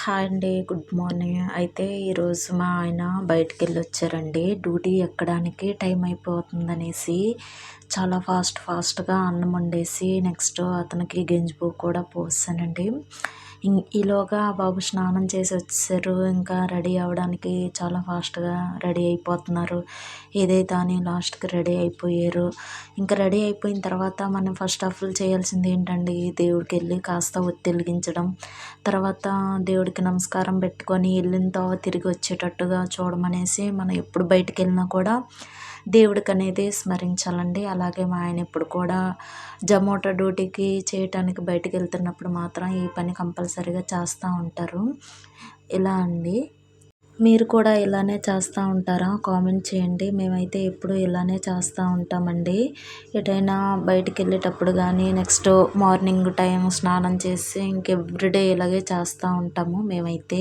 Hi అండి. Good morning. అయితే ఈరోజు మా ఆయన బయటికెళ్ళొచ్చారండి. డ్యూటీ ఎక్కడానికి టైం అయిపోతుందనేసి చాలా ఫాస్ట్‌గా అన్నం వండేసి నెక్స్ట్ అతనికి గంజి కూడా పోసానండి. ఈలోగా బాబు స్నానం చేసి వచ్చేసారు. ఇంకా రెడీ అవ్వడానికి చాలా ఫాస్ట్‌గా రెడీ అయిపోతున్నారు. ఏదైతే అని లాస్ట్‌కి రెడీ అయిపోయారు. ఇంకా రెడీ అయిపోయిన తర్వాత మనం ఫస్ట్ ఆఫ్ ఆల్ చేయాల్సింది ఏంటండి, దేవుడికెళ్ళి కాస్త ఒత్తి వెలిగించడం. తర్వాత దేవుడికి నమస్కారం పెట్టుకొని వెళ్ళిన తిరిగి వచ్చేటట్టుగా చూడమనేసి మనం ఎప్పుడు బయటికెళ్ళినా కూడా దేవుడికనేది స్మరించాలండి. అలాగే మా ఆయన ఇప్పుడు కూడా జొమాటో డ్యూటీకి చేయటానికి బయటికెళ్తున్నప్పుడు మాత్రం ఈ పని కంపల్సరీగా చేస్తూ ఉంటారు. ఇలా అండి. మీరు కూడా ఇలానే చేస్తూ ఉంటారా? కామెంట్ చేయండి. మేమైతే ఎప్పుడూ ఇలానే చేస్తూ ఉంటామండి. ఎటైనా బయటికెళ్ళేటప్పుడు కానీ నెక్స్ట్ మార్నింగ్ టైం స్నానం చేసి ఎవ్రీడే ఇలాగే చేస్తూ ఉంటాము మేమైతే.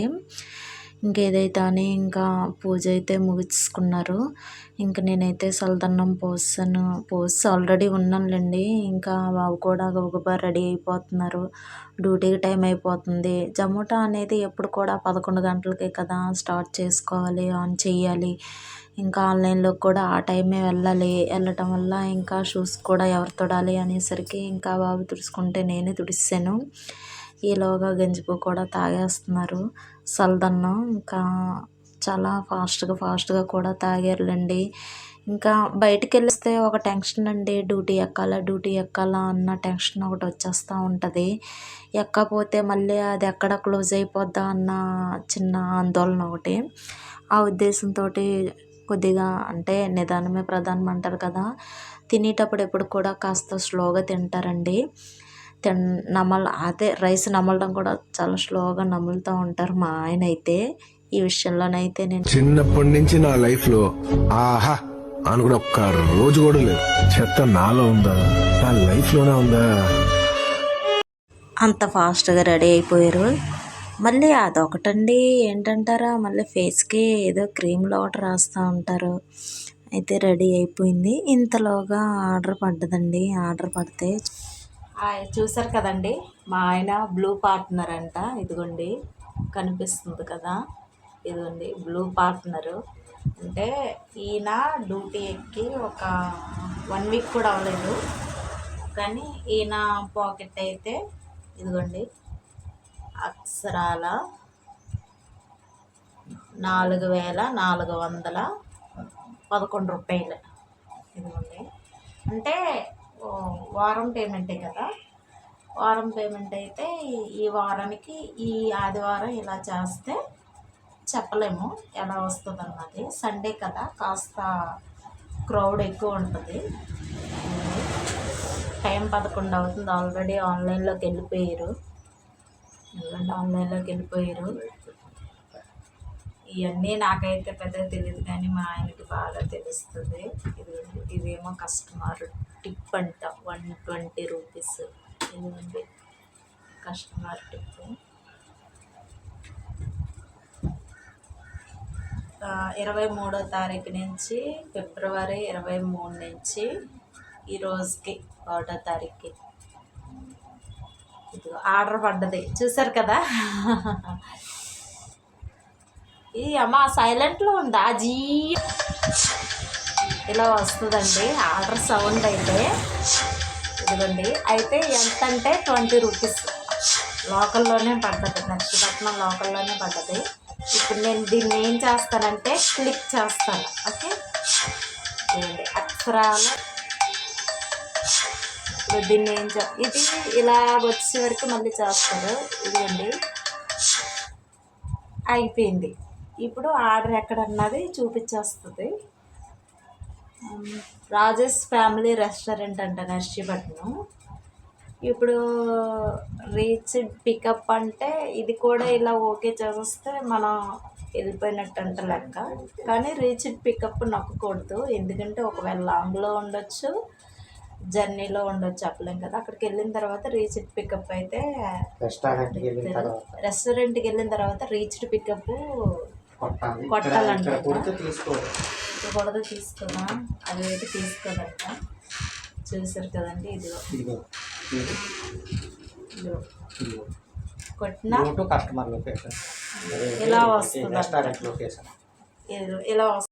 ఇంకేదైతే అని ఇంకా పూజ అయితే ముగించుకున్నారు. ఇంక నేనైతే చల్లదన్నం పోసి ఆల్రెడీ ఉన్నానులేండి. ఇంకా బాబు కూడా గబగబా రెడీ అయిపోతున్నారు. డ్యూటీకి టైం అయిపోతుంది. జొమాటో అనేది ఎప్పుడు కూడా 11 గంటలకే కదా స్టార్ట్ చేసుకోవాలి, ఆన్ చేయాలి. ఇంకా ఆన్లైన్లో కూడా ఆ టైమే వెళ్ళటం వల్ల ఇంకా షూస్ కూడా ఎవరు తొడాలి అనేసరికి ఇంకా బాబు తుడుచుకుంటే నేనే తుడిసాను. ఈలోగా గంజి కూడా తాగేస్తున్నారు చల్లదన్నం. ఇంకా చాలా ఫాస్ట్‌గా కూడా తాగారులేండి. ఇంకా బయటికెళ్ళిస్తే ఒక టెన్షన్ అండి. డ్యూటీ ఎక్కాలా అన్న టెన్షన్ ఒకటి వచ్చేస్తూ ఉంటుంది. ఎక్కకపోతే మళ్ళీ అది ఎక్కడ క్లోజ్ అయిపోద్దా అన్న చిన్న ఆందోళన ఒకటి. ఆ ఉద్దేశంతో కొద్దిగా అంటే నిదానమే ప్రధానం అంటారు కదా. తినేటప్పుడు ఎప్పుడు కూడా కాస్త స్లోగా తింటారండి. రైస్ నమలడం కూడా చాలా స్లోగా నములుతూ ఉంటారు మా ఆయన అయితే. ఈ విషయంలోనైతే నేను చిన్నప్పటి నుంచి నా లైఫ్ లో ఆహా అనుకున్న ఒక్క రోజు కూడా లేదు. చెత్త నాలో ఉందా, నా లైఫ్ లోనే ఉందా? అంత ఫాస్ట్గా రెడీ అయిపోయారు. మళ్ళీ అదొకటండి, ఏంటంటారా, మళ్ళీ ఫేస్కి ఏదో క్రీమ్లో ఒకటి రాస్తూ ఉంటారు. అయితే రెడీ అయిపోయింది. ఇంతలోగా ఆర్డర్ పడ్డదండి. ఆర్డర్ పడితే చూసారు కదండి, మా ఆయన బ్లూ పార్ట్నర్ అంట. ఇదిగోండి కనిపిస్తుంది కదా, ఇదిగోండి బ్లూ పార్ట్నరు. అంటే ఈయన డ్యూటీ ఎక్కి ఒక 1 వీక్ కూడా అవ్వలేదు. కానీ ఈయన పాకెట్ అయితే ఇదిగోండి అక్షరాల 4,411 రూపాయలు. ఇదిగోండి అంటే వారం పేమెంటే కదా. వారం పేమెంట్ అయితే ఈ వారానికి ఈ ఆదివారం ఇలా చేస్తే చెప్పలేము ఎలా వస్తుంది అన్నది. సండే కదా, కాస్త క్రౌడ్ ఎక్కువ ఉంటుంది. టైం 11 అవుతుంది. ఆల్రెడీ ఆన్లైన్లోకి వెళ్ళిపోయారు. ఇవన్నీ నాకైతే పెద్దగా తెలియదు కానీ మా ఆయనకి బాగా తెలుస్తుంది. ఇదేమో కస్టమర్ టిప్ అంట, 120 రూపీస్. ఇదిగోండి కస్టమర్ టిప్. 23వ తారీఖు నుంచి ఫిబ్రవరి 23 నుంచి ఈ రోజుకి 1వ తారీఖుకి ఇది ఆర్డర్ పడ్డది. చూసారు కదా. ఈ అమ్మ సైలెంట్లో ఉందా జీ ఇలా వస్తుందండి ఆర్డర్ సౌండ్ అయితే. ఇదిగోండి అయితే ఎంత అంటే 20 రూపీస్ లోకల్లోనే పడ్డది. నర్సీపట్నం లోకల్లోనే పడ్డది. ఇప్పుడు నేను దీన్ని ఏం చేస్తానంటే క్లిక్ చేస్తాను. ఓకే, ఇదండి అక్షరాల. ఇప్పుడు దీన్ని ఇది ఇలా వచ్చే వరకు మళ్ళీ చేస్తారు. ఇదండి అయిపోయింది. ఇప్పుడు ఆర్డర్ ఎక్కడన్నది చూపించేస్తుంది. రాజేష్ ఫ్యామిలీ రెస్టారెంట్ అంట, నర్సీపట్నం. ఇప్పుడు రీచ్డ్ పికప్ అంటే ఇది కూడా ఇలా ఓకే చేస్తే మనం వెళ్ళిపోయినట్టు అంట లెక్క. కానీ రీచ్డ్ పికప్ నొక్కకూడదు, ఎందుకంటే ఒకవేళ లాంగ్లో ఉండొచ్చు, జర్నీలో ఉండొచ్చు, చెప్పలేం కదా. అక్కడికి వెళ్ళిన తర్వాత రీచ్డ్ పికప్ అయితే రెస్టారెంట్కి వెళ్ళిన తర్వాత రీచ్డ్ పికప్ కొట్టాలంట. కొడత తీసుకున్నా అది అయితే తీసుకోదంట. చూసారు కదండి, ఇదిగో కొట్టినా టు కస్టమర్ లొకేషన్ ఇలా వస్తుంది. రెస్టారెంట్ లొకేషన్ ఇలా వస్తుంది.